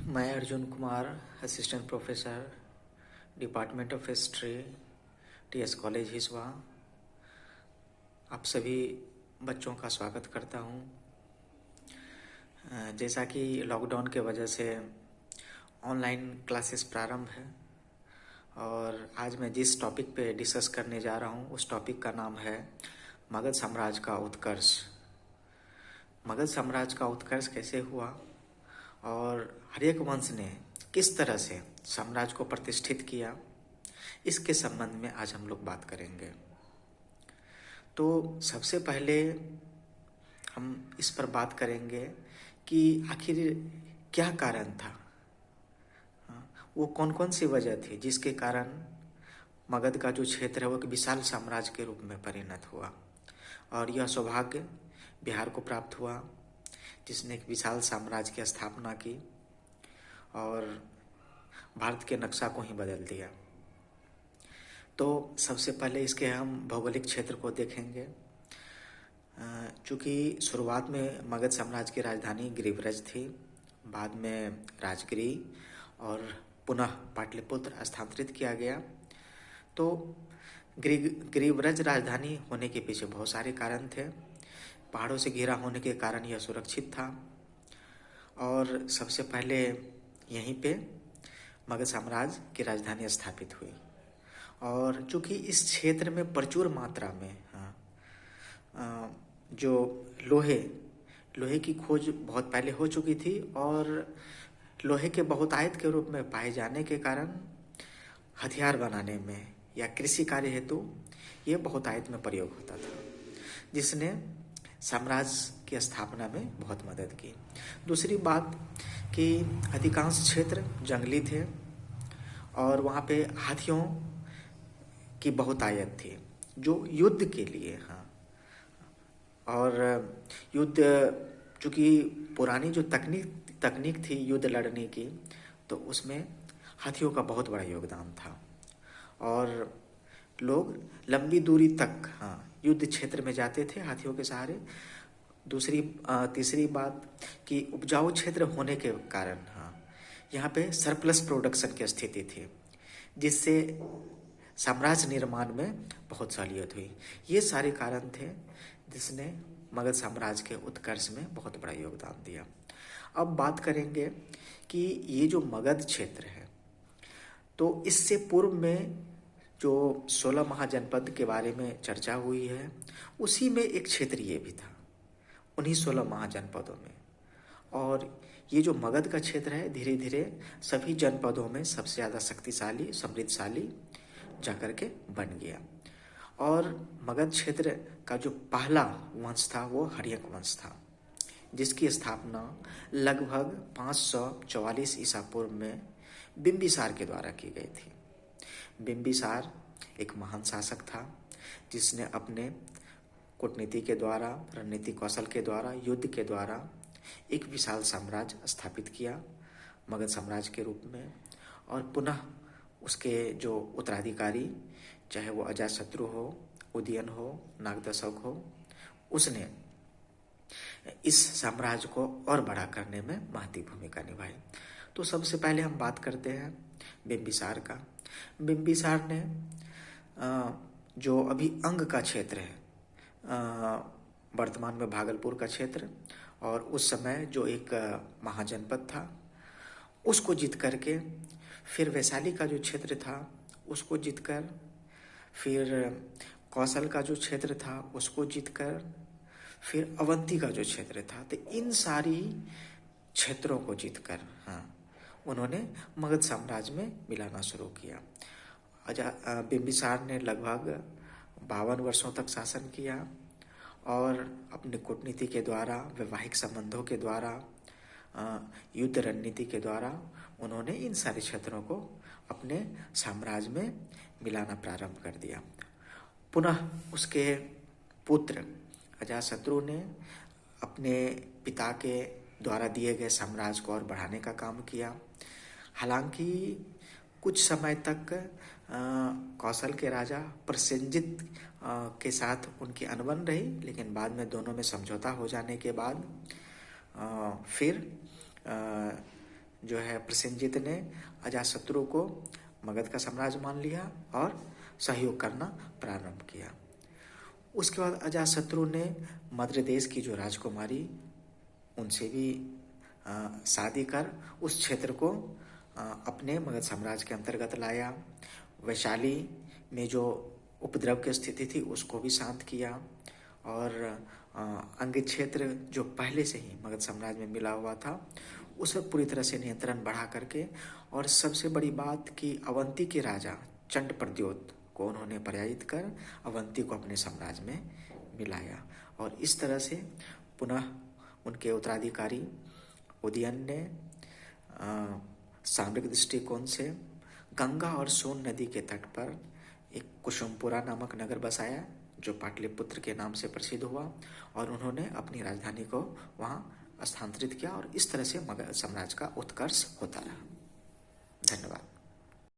मैं Arjun Kumar, assistant professor, department of history, TS college Hisua, आप सभी बच्चों का स्वागत करता हूं। जैसा कि लॉकडाउन के वजह से ऑनलाइन क्लासेस प्रारंभ है और आज मैं जिस टॉपिक पे डिस्कस करने जा रहा हूं उस टॉपिक का नाम है मगध साम्राज्य का उत्कर्ष। मगध साम्राज्य का उत्कर्ष कैसे हुआ और हर्यक वंश ने किस तरह से साम्राज्य को प्रतिष्ठित किया, इसके संबंध में आज हम लोग बात करेंगे। तो सबसे पहले हम इस पर बात करेंगे कि आखिर क्या कारण था, वो कौन कौन सी वजह थी जिसके कारण मगध का जो क्षेत्र है वो एक विशाल साम्राज्य के रूप में परिणत हुआ। और यह सौभाग्य बिहार को प्राप्त हुआ जिसने एक विशाल साम्राज्य की स्थापना की और भारत के नक्शा को ही बदल दिया। तो सबसे पहले इसके हम भौगोलिक क्षेत्र को देखेंगे। चूँकि शुरुआत में मगध साम्राज्य की राजधानी गिरिब्रज थी, बाद में राजगिरी और पुनः पाटलिपुत्र स्थानांतरित किया गया। तो गिरिब्रज राजधानी होने के पीछे बहुत सारे कारण थे। पहाड़ों से घिरा होने के कारण यह सुरक्षित था और सबसे पहले यहीं पे मगध साम्राज्य की राजधानी स्थापित हुई। और चूँकि इस क्षेत्र में प्रचुर मात्रा में जो लोहे की खोज बहुत पहले हो चुकी थी और लोहे के बहुतायत के रूप में पाए जाने के कारण हथियार बनाने में या कृषि कार्य हेतु ये बहुतायत में प्रयोग होता था, जिसने साम्राज्य की स्थापना में बहुत मदद की। दूसरी बात कि अधिकांश क्षेत्र जंगली थे और वहाँ पे हाथियों की बहुतायत थी जो युद्ध के लिए और युद्ध चूँकि पुरानी जो तकनीक थी युद्ध लड़ने की, तो उसमें हाथियों का बहुत बड़ा योगदान था और लोग लंबी दूरी तक युद्ध क्षेत्र में जाते थे हाथियों के सहारे। तीसरी बात कि उपजाऊ क्षेत्र होने के कारण यहाँ पे सरप्लस प्रोडक्शन की स्थिति थी, जिससे साम्राज्य निर्माण में बहुत सहूलियत हुई। ये सारे कारण थे जिसने मगध साम्राज्य के उत्कर्ष में बहुत बड़ा योगदान दिया। अब बात करेंगे कि ये जो मगध क्षेत्र है, तो इससे पूर्व में जो 16 महाजनपद के बारे में चर्चा हुई है, उसी में एक क्षेत्र ये भी था, उन्हीं 16 महाजनपदों में। और ये जो मगध का क्षेत्र है धीरे धीरे सभी जनपदों में सबसे ज़्यादा शक्तिशाली समृद्धशाली जाकर के बन गया। और मगध क्षेत्र का जो पहला वंश था वो हर्यक वंश था, जिसकी स्थापना लगभग 544 ईसा पूर्व में बिंबिसार के द्वारा की गई थी। बिंबिसार एक महान शासक था जिसने अपने कूटनीति के द्वारा, रणनीतिक कौशल के द्वारा, युद्ध के द्वारा एक विशाल साम्राज्य स्थापित किया मगध साम्राज्य के रूप में। और पुनः उसके जो उत्तराधिकारी, चाहे वो अजातशत्रु हो, उदयन हो, नागदशक हो, उसने इस साम्राज्य को और बड़ा करने में महत्वपूर्ण भूमिका निभाई। तो सबसे पहले हम बात करते हैं बिंबिसार का। बिंबिसार ने जो अभी अंग का क्षेत्र है, वर्तमान में भागलपुर का क्षेत्र, और उस समय जो एक महाजनपद था उसको जीत करके, फिर वैशाली का जो क्षेत्र था उसको जीतकर, फिर कौशल का जो क्षेत्र था उसको जीतकर, फिर अवंती का जो क्षेत्र था, तो इन सारी क्षेत्रों को जीतकर उन्होंने मगध साम्राज्य में मिलाना शुरू किया। बिंबिसार ने लगभग 52 वर्षों तक शासन किया और अपनी कूटनीति के द्वारा, वैवाहिक संबंधों के द्वारा, युद्ध रणनीति के द्वारा उन्होंने इन सारे क्षेत्रों को अपने साम्राज्य में मिलाना प्रारंभ कर दिया। पुनः उसके पुत्र अजातशत्रु ने अपने पिता के द्वारा दिए गए साम्राज्य को और बढ़ाने का काम किया। हालांकि कुछ समय तक कौशल के राजा प्रसेनजित के साथ उनकी अनबन रही, लेकिन बाद में दोनों में समझौता हो जाने के बाद फिर जो है प्रसेनजित ने अजातशत्रु को मगध का साम्राज्य मान लिया और सहयोग करना प्रारंभ किया। उसके बाद अजातशत्रु ने मद्र देश की जो राजकुमारी उनसे भी शादी कर उस क्षेत्र को अपने मगध साम्राज्य के अंतर्गत लाया। वैशाली में जो उपद्रव की स्थिति थी उसको भी शांत किया और अंग क्षेत्र जो पहले से ही मगध साम्राज्य में मिला हुआ था उस पर पूरी तरह से नियंत्रण बढ़ा करके, और सबसे बड़ी बात कि अवंती के राजा चंड प्रद्योत को उन्होंने पराजित कर अवंती को अपने साम्राज्य में मिलाया। और इस तरह से पुनः उनके उत्तराधिकारी उदयन ने सामरिक दृष्टिकोण से गंगा और सोन नदी के तट पर एक कुसुमपुरा नामक नगर बसाया जो पाटलिपुत्र के नाम से प्रसिद्ध हुआ, और उन्होंने अपनी राजधानी को वहाँ स्थानांतरित किया और इस तरह से मगध साम्राज्य का उत्कर्ष होता रहा।